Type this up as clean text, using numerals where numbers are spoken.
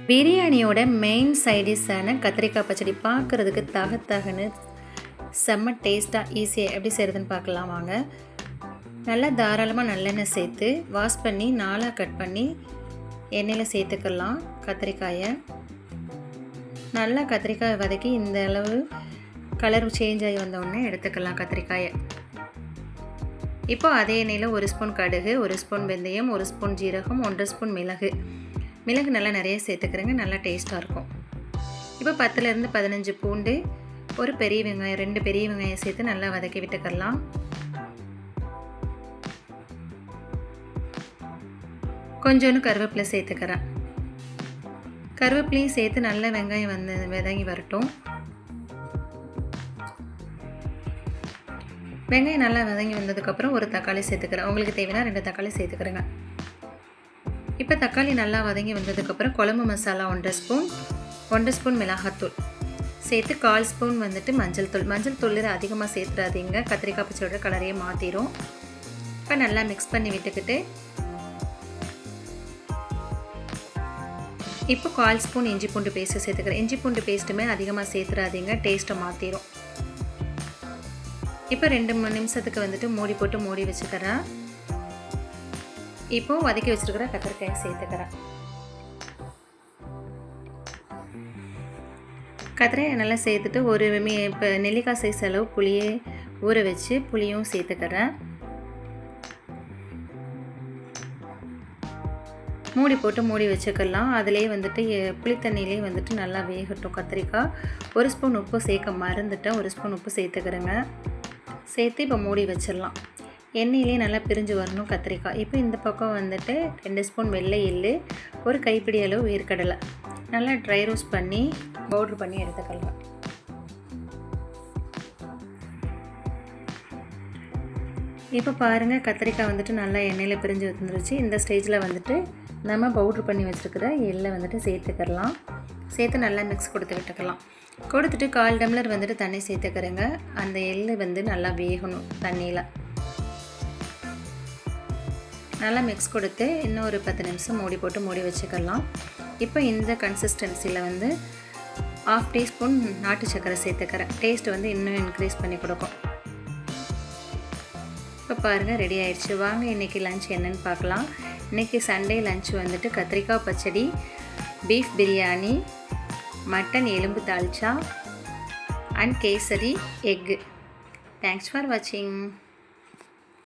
பிரியாணியோட மெயின் சைடிஷான கத்திரிக்காய் பச்சடி பார்க்குறதுக்கு தகன்னு செம்ம டேஸ்ட்டாக ஈஸியாக எப்படி செய்கிறதுன்னு பார்க்கலாம் வாங்க. நல்லா தாராளமாக நல்லெண்ணெய் சேர்த்து வாஷ் பண்ணி 4 கட் பண்ணி எண்ணெயில் சேர்த்துக்கலாம். கத்திரிக்காயை நல்லா கத்திரிக்காயை வதக்கி இந்த அளவு கலர் சேஞ்ச் ஆகி வந்தோடனே எடுத்துக்கலாம் கத்திரிக்காயை. இப்போ அதே எண்ணெயில் 1 ஸ்பூன் கடுகு, 1 ஸ்பூன் வெந்தயம், 1 ஸ்பூன் ஜீரகம், 1 ஸ்பூன் மிளகு நல்லா நிறைய சேர்த்துக்கிறேங்க, நல்லா டேஸ்ட்டாக இருக்கும். இப்போ 10லேருந்து 15 பூண்டு, ஒரு பெரிய வெங்காயம், 2 பெரிய வெங்காயம் சேர்த்து நல்லா வதக்கி விட்டுக்கலாம். கொஞ்சோண்டு கருவேப்பிலை சேர்த்துக்கிறேன். கருவேப்பிலையும் சேர்த்து நல்லா வெங்காயம் வதங்கி வரட்டும். வெங்காயம் நல்லா வதங்கி வந்ததுக்கப்புறம் ஒரு தக்காளி சேர்த்துக்கிறேன். உங்களுக்கு தேவைன்னா 2 தக்காளி சேர்த்துக்கிறேங்க. இப்போ தக்காளி நல்லா வதங்கி வந்ததுக்கப்புறம் குழம்பு மசாலா 1 ஸ்பூன் மிளகாத்தூள் சேர்த்து 1/4 ஸ்பூன் மஞ்சள் தூள் அதிகமாக சேர்த்துறாதீங்க, கத்திரிக்காய் பச்சடியோட கலரையே மாற்றிடும். இப்போ நல்லா மிக்ஸ் பண்ணி விட்டுக்கிட்டு இப்போ 1/4 ஸ்பூன் இஞ்சி பூண்டு பேஸ்ட்டு சேர்த்துக்கிறேன். இஞ்சி பூண்டு பேஸ்ட்டுமே அதிகமாக சேர்த்துறாதீங்க, டேஸ்ட்டை மாற்றிடும். இப்போ 2-3 நிமிஷத்துக்கு மூடி போட்டு மூடி வச்சுக்கிறேன். இப்போ வதக்கி வச்சுருக்கிற கத்திரிக்காயை சேர்த்துக்கிறேன். கத்திரிக்காயை நல்லா சேர்த்துட்டு இப்போ நெல்லிக்காய் சைஸ் அளவு புளியை ஊற வச்சு புளியும் சேர்த்துக்கிறேன். மூடி போட்டு மூடி வச்சுக்கலாம். அதிலே புளித்தண்ணியிலே நல்லா வேகட்டும் கத்திரிக்காய். 1 ஸ்பூன் உப்பு சேர்க்க மறந்துட்டேன், 1 ஸ்பூன் உப்பு சேர்த்துக்கிறேங்க. சேர்த்து இப்போ மூடி வச்சிடலாம். எண்ணெயிலே நல்லா பிரிஞ்சு வரணும் கத்திரிக்காய். இப்போ இந்த பக்கம் 2 ஸ்பூன் வெள்ளை எள்ளு, ஒரு கைப்பிடி அளவு வேர்க்கடலை நல்லா ட்ரை ரோஸ்ட் பண்ணி பவுட்ரு பண்ணி எடுத்துக்கலாம். இப்போ பாருங்கள் கத்திரிக்காய் நல்லா எண்ணெயில் பிரிஞ்சு வந்துருச்சு. இந்த ஸ்டேஜில் நம்ம பவுட்ரு பண்ணி வச்சுருக்கிற எள்ளை சேர்த்துக்கலாம். சேர்த்து நல்லா மிக்ஸ் கொடுத்து விட்டுக்கலாம். கொடுத்துட்டு 1/4 டம்ளர் தண்ணி சேர்த்துக்கிறேங்க. அந்த எள்ளு நல்லா வேகணும் தண்ணியில். நல்லா மிக்ஸ் கொடுத்து இன்னும் ஒரு 10 நிமிஷம் மூடி போட்டு மூடி வச்சுக்கலாம். இப்போ இந்த கன்சிஸ்டன்சியில் 1/2 டீஸ்பூன் நாட்டு சர்க்கரை சேர்த்துக்கிறேன். டேஸ்ட் இன்னும் இன்க்ரீஸ் பண்ணி கொடுக்கும். இப்போ பாருங்கள் ரெடி ஆயிடுச்சு. வாங்க இன்றைக்கி லன்ச் என்னென்னு பார்க்கலாம். இன்றைக்கி சண்டே லன்ச் கத்திரிக்காய் பச்சடி, பீஃப் பிரியாணி, மட்டன் எலும்பு dalcha and kesari egg. Thanks for வாட்சிங்.